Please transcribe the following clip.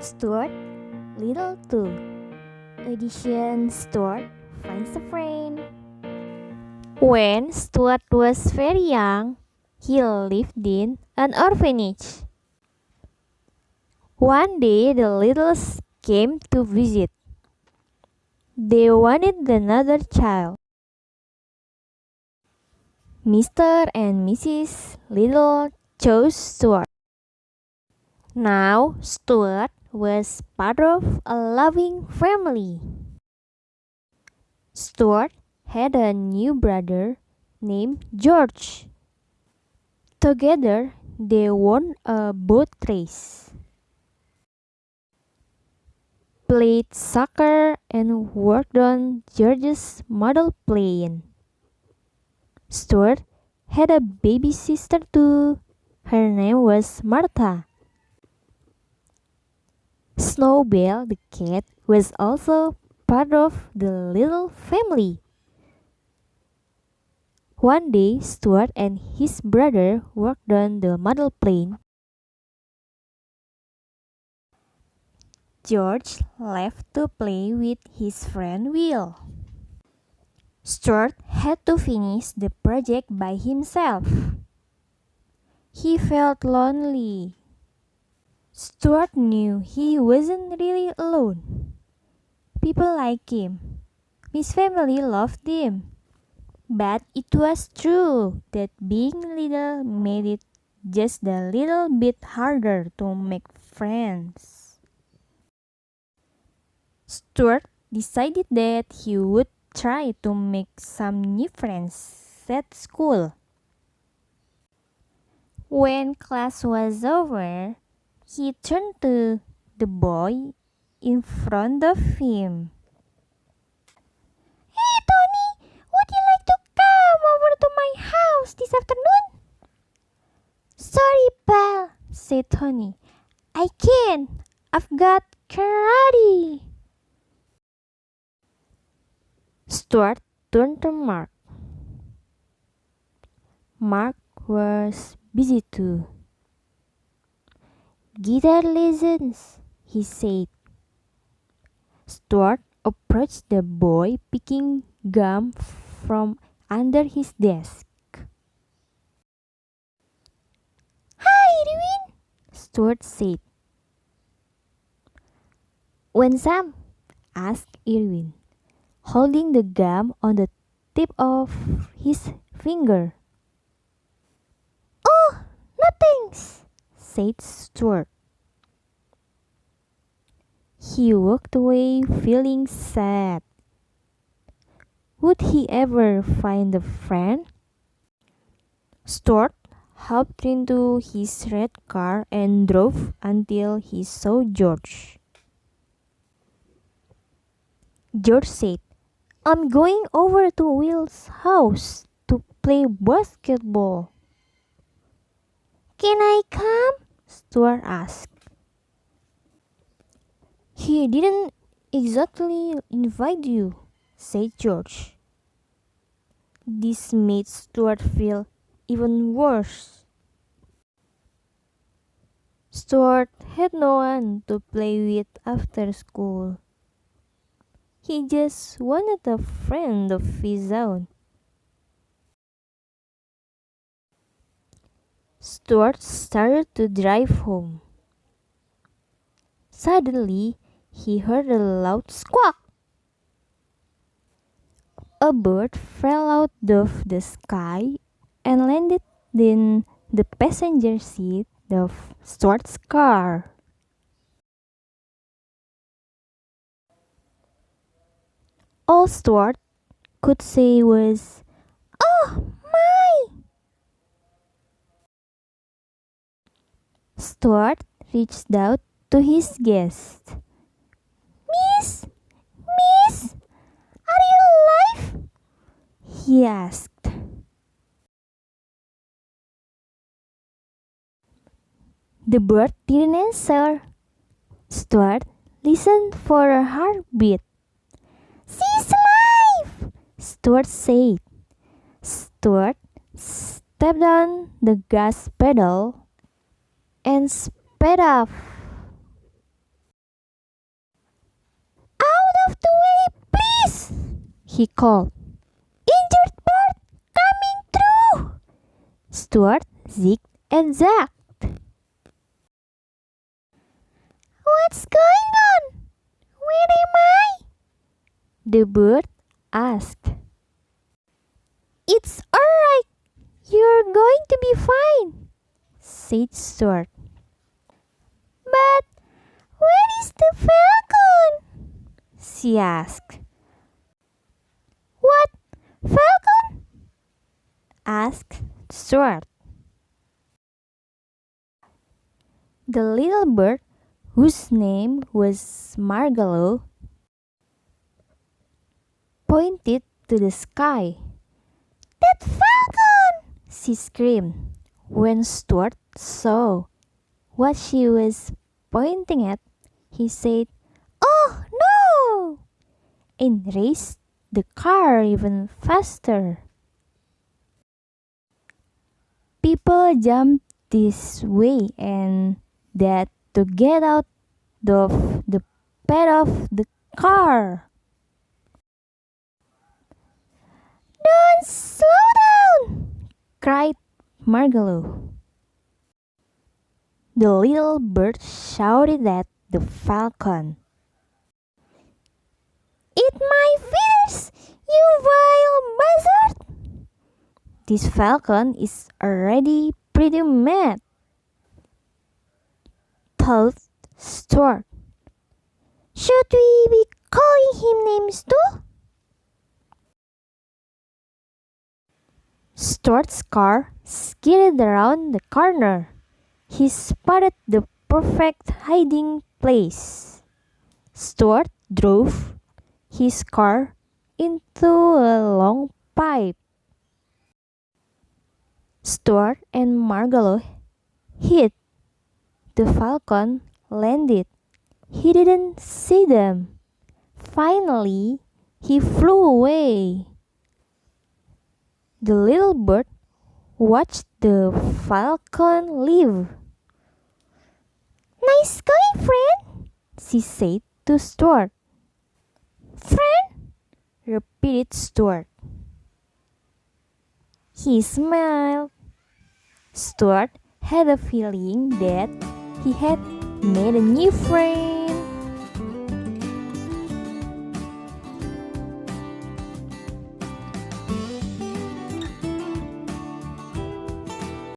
Stuart Little 2. Edition Stuart finds a friend. When Stuart was very young, he lived in an orphanage. One day, the Littles came to visit. They wanted another child. Mr. and Mrs. Little chose Stuart. Now, Stuart was part of a loving family. Stuart had a new brother named George. Together, they won a boat race, played soccer, and worked on George's model plane. Stuart had a baby sister too. Her name was Martha. Snowbell the cat was also part of the little family. One day, Stuart and his brother worked on the model plane. George left to play with his friend Will. Stuart had to finish the project by himself. He felt lonely. Stuart knew he wasn't really alone. People liked him. His family loved him. But it was true that being little made it just a little bit harder to make friends. Stuart decided that he would try to make some new friends at school. When class was over, he turned to the boy in front of him. "Hey, Tony, would you like to come over to my house this afternoon?" "Sorry, pal," said Tony. "I can't. I've got karate." Stuart turned to Mark. Mark was busy too. "Guitar lessons," he said. Stuart approached the boy, picking gum from under his desk. "Hi, Irwin," Stuart said. "When Sam?" asked Irwin, holding the gum on the tip of his finger. "Oh, no thanks," said Stuart. He walked away feeling sad. Would he ever find a friend? Stuart hopped into his red car and drove until he saw George. George said, "I'm going over to Will's house to play basketball." "Can I come?" Stuart asked. "He didn't exactly invite you," said George. This made Stuart feel even worse. Stuart had no one to play with after school. He just wanted a friend of his own. Stuart started to drive home. Suddenly, he heard a loud squawk. A bird fell out of the sky and landed in the passenger seat of Stuart's car. All Stuart could say was, "Oh my!" Stuart reached out to his guest. "Miss, Miss, are you alive?" he asked. The bird didn't answer. Stuart listened for a heartbeat. "She's alive!" Stuart said. Stuart stepped on the gas pedal and sped off. he called. Injured bird coming through! Stuart zigged and zagged. What's going on? Where am I? The bird asked. It's alright. You're going to be fine, said Stuart. But where is the falcon? She asked. What falcon? Asked Stuart. The little bird, whose name was Margallo, pointed to the sky. That falcon! She screamed when Stuart saw what she was pointing at. He said, Oh no! And raced the car even faster. People jumped this way and that to get out of the bed of the car. Don't slow down! Cried Margallo. The little bird shouted at the falcon. Eat my feathers, you vile buzzard! This falcon is already pretty mad, thought Stuart. Should we be calling him names too? Stuart's car skidded around the corner. He spotted the perfect hiding place. Stuart drove his car into a long pipe. Stuart and Margallo hid. The falcon landed. He didn't see them. Finally, he flew away. The little bird watched the falcon leave. Nice going, friend, she said to Stuart. Friend? Repeated Stuart. He smiled. Stuart had a feeling that he had made a new friend.